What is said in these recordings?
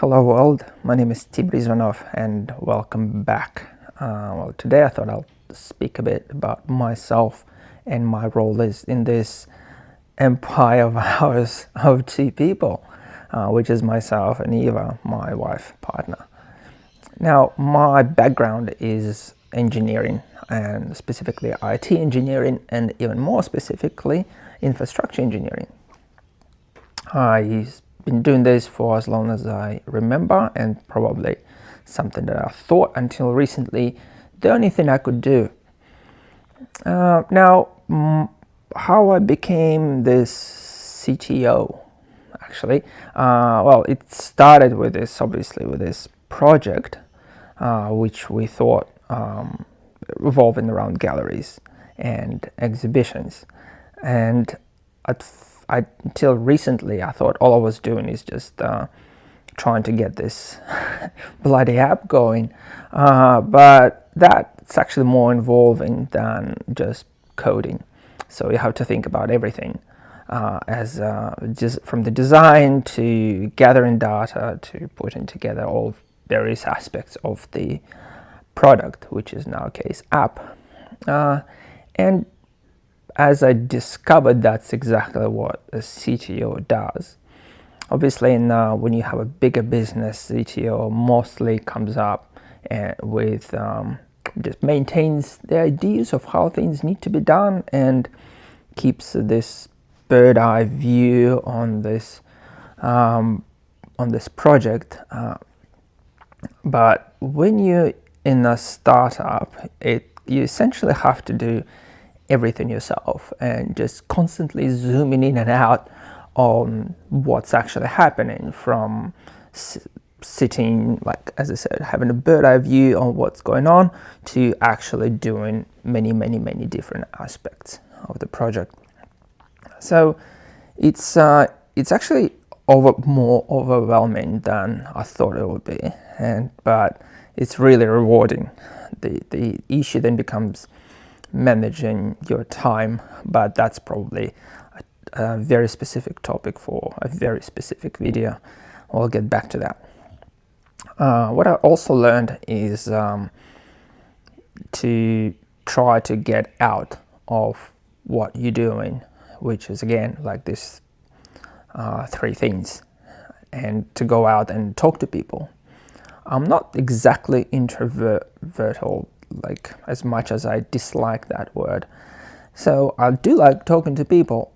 Hello world, my name is Tim and welcome back. Today I thought I'll speak a bit about myself and my role is in this empire of ours of two people, which is myself and Eva, my wife, partner. Now, my background is engineering, and specifically IT engineering, and even more specifically infrastructure engineering. I've been doing this for as long as I remember, and probably something that I thought until recently the only thing I could do. Now, how I became this CTO, actually, it started with this project, which we thought revolving around galleries and exhibitions, and until recently I thought all I was doing is just trying to get this bloody app going, but that's actually more involving than just coding. So you have to think about everything, as just from the design to gathering data to putting together all various aspects of the product, which is in our case app. And as I discovered, that's exactly what a CTO does. Obviously, when you have a bigger business, CTO mostly comes up with just maintains the ideas of how things need to be done and keeps this bird eye view on this project. But when you're in a startup, you essentially have to do everything yourself and just constantly zooming in and out on what's actually happening, from sitting, like as I said, having a bird eye view on what's going on, to actually doing many different aspects of the project. So it's actually more overwhelming than I thought it would be, but it's really rewarding. The issue then becomes managing your time, but that's probably a very specific topic for a very specific video. I'll get back to that. What I also learned is to try to get out of what you're doing, which is again like this three things, and to go out and talk to people. I'm not exactly introverted, like as much as I dislike that word. So I do like talking to people.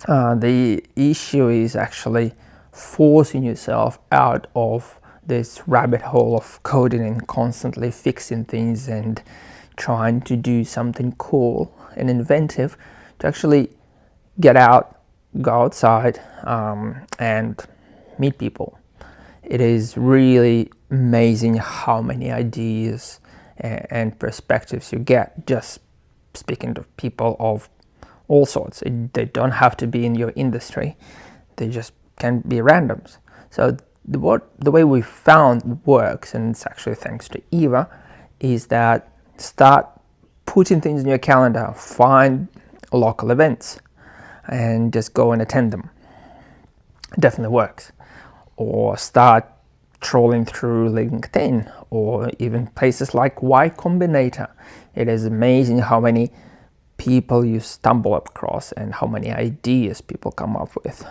The issue is actually forcing yourself out of this rabbit hole of coding and constantly fixing things and trying to do something cool and inventive, to actually get out, go outside, and meet people. It is really amazing how many ideas and perspectives you get just speaking to people of all sorts. They don't have to be in your industry, they just can be randoms. So the way we found works, and it's actually thanks to Eva, is that start putting things in your calendar, find local events and just go and attend them. It definitely works. Or start trolling through LinkedIn, or even places like Y Combinator. It is amazing how many people you stumble across and how many ideas people come up with.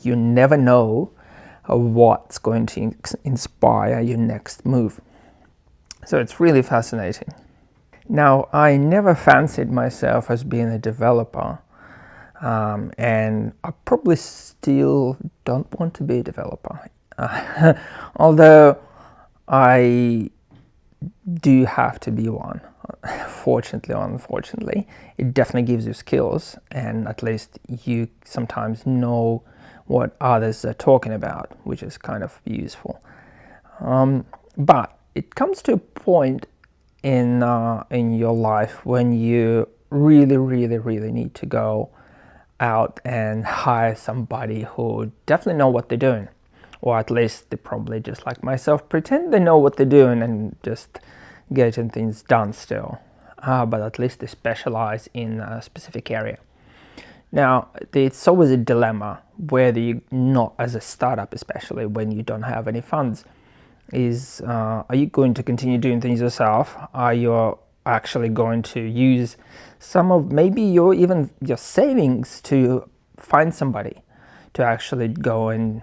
You never know what's going to inspire your next move. So it's really fascinating. Now, I never fancied myself as being a developer, and I probably still don't want to be a developer. Although I do have to be one, fortunately or unfortunately. It definitely gives you skills, and at least you sometimes know what others are talking about, which is kind of useful. But it comes to a point in your life when you really need to go out and hire somebody who definitely know what they're doing, or at least they probably, just like myself, pretend they know what they're doing and just getting things done still, but at least they specialize in a specific area. Now, it's always a dilemma whether you not as a startup, especially when you don't have any funds, is are you going to continue doing things yourself? Are you actually going to use some of maybe your savings to find somebody to actually go and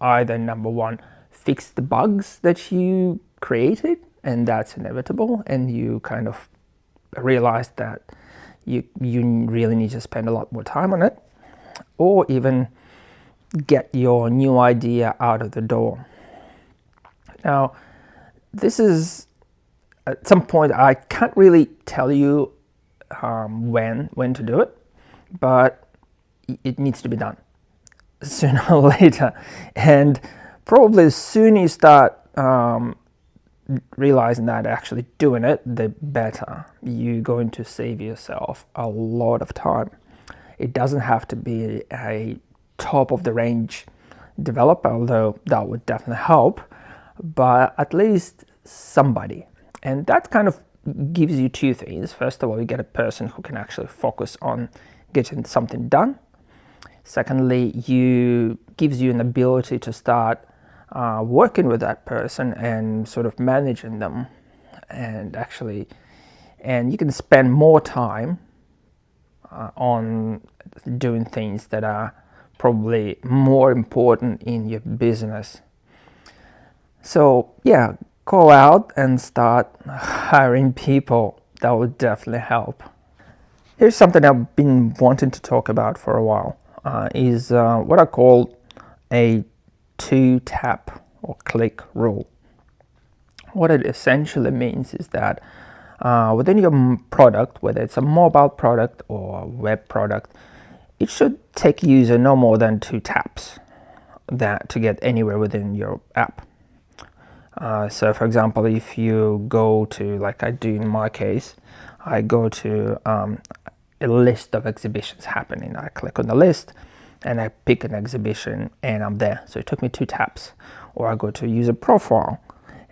either, number one, fix the bugs that you created, and that's inevitable, and you kind of realize that you really need to spend a lot more time on it, or even get your new idea out of the door. Now, this is at some point I can't really tell you when to do it, but it needs to be done sooner or later. And probably as soon as you start realizing that actually doing it, the better. You're going to save yourself a lot of time. It doesn't have to be a top of the range developer, although that would definitely help, but at least somebody. And that kind of gives you two things. First of all, you get a person who can actually focus on getting something done. Secondly, gives you an ability to start working with that person and sort of managing them, and you can spend more time on doing things that are probably more important in your business. So yeah, go out and start hiring people. That would definitely help. Here's something I've been wanting to talk about for a while, is what I call a 2-tap or click rule. What it essentially means is that within your product, whether it's a mobile product or a web product, it should take user no more than 2 taps to get anywhere within your app. So for example, if you go to, like I do in my case, I go to a list of exhibitions happening. I click on the list and I pick an exhibition and I'm there. So it took me 2 taps. Or I go to user profile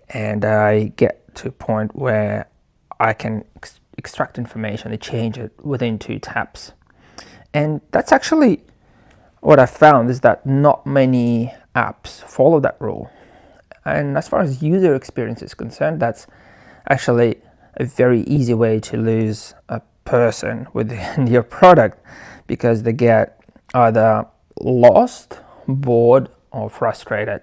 and I get to a point where I can extract information and change it within 2 taps. And that's actually what I found, is that not many apps follow that rule. And as far as user experience is concerned, that's actually a very easy way to lose a person within your product, because they get either lost, bored, or frustrated.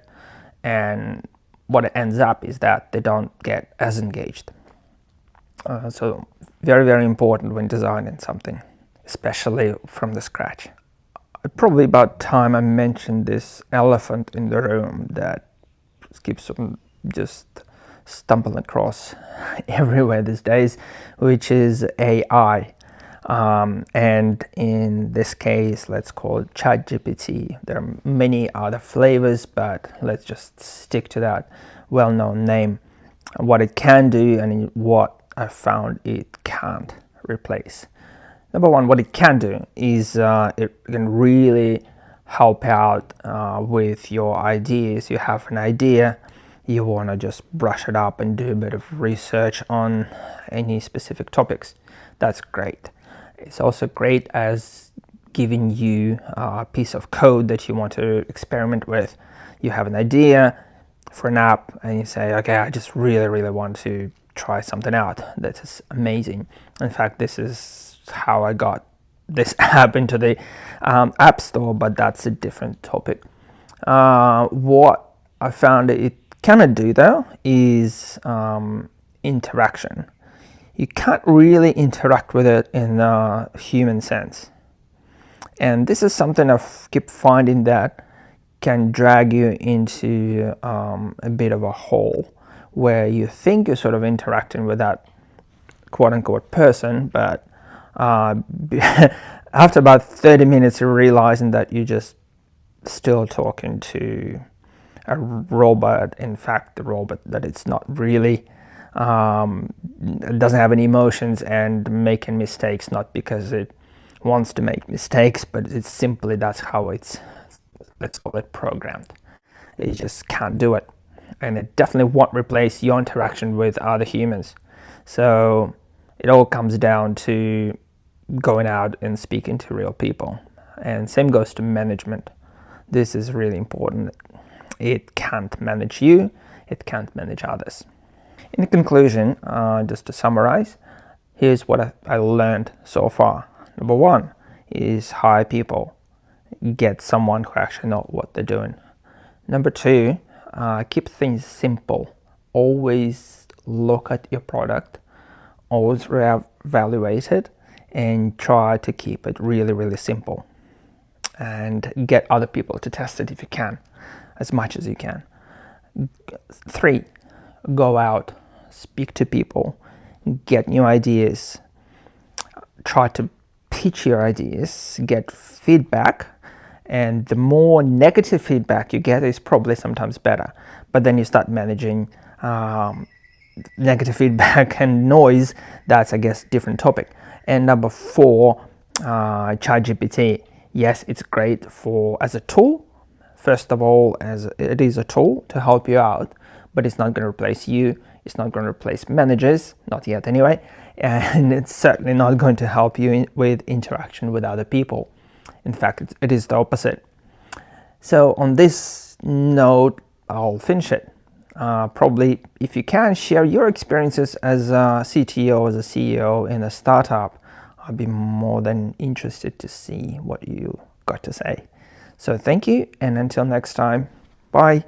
And what it ends up is that they don't get as engaged. So very, very important when designing something, especially from the scratch. Probably about time I mentioned this elephant in the room that keeps on just stumbling across everywhere these days, which is AI. And in this case, let's call it ChatGPT. There are many other flavors, but let's just stick to that well-known name. What it can do and what I found it can't replace. Number one, what it can do is it can really help out with your ideas. You have an idea, you want to just brush it up and do a bit of research on any specific topics. That's great. It's also great as giving you a piece of code that you want to experiment with. You have an idea for an app and you say, okay, I just really, really want to try something out. That is amazing. In fact, this is how I got this app into the App Store, but that's a different topic. What I found it cannot do though is interaction. You can't really interact with it in a human sense. And this is something I keep finding that can drag you into a bit of a hole where you think you're sort of interacting with that quote-unquote person, but after about 30 minutes you're realizing that you're just still talking to a robot. In fact, the robot that it's not really doesn't have any emotions and making mistakes, not because it wants to make mistakes, but it's simply that's how it's, let's call it, programmed. It just can't do it, and it definitely won't replace your interaction with other humans. So it all comes down to going out and speaking to real people, and same goes to management. This is really important. It can't manage you, it can't manage others. In conclusion, just to summarize, here's what I learned so far. Number one is hire people. Get someone who actually knows what they're doing. Number two, keep things simple. Always look at your product, always reevaluate it, and try to keep it really, really simple. And get other people to test it if you can, as much as you can. 3, go out, speak to people, get new ideas, try to pitch your ideas, get feedback, and the more negative feedback you get is probably sometimes better. But then you start managing negative feedback and noise. That's, I guess, different topic. And number 4, ChatGPT. Yes, it's great as a tool. First of all, as it is a tool to help you out, but it's not going to replace you. It's not going to replace managers, not yet anyway, and it's certainly not going to help you with interaction with other people. In fact, it is the opposite. So on this note, I'll finish it. Probably, if you can, share your experiences as a CTO, as a CEO in a startup. I'd be more than interested to see what you got to say. So thank you, and until next time, bye.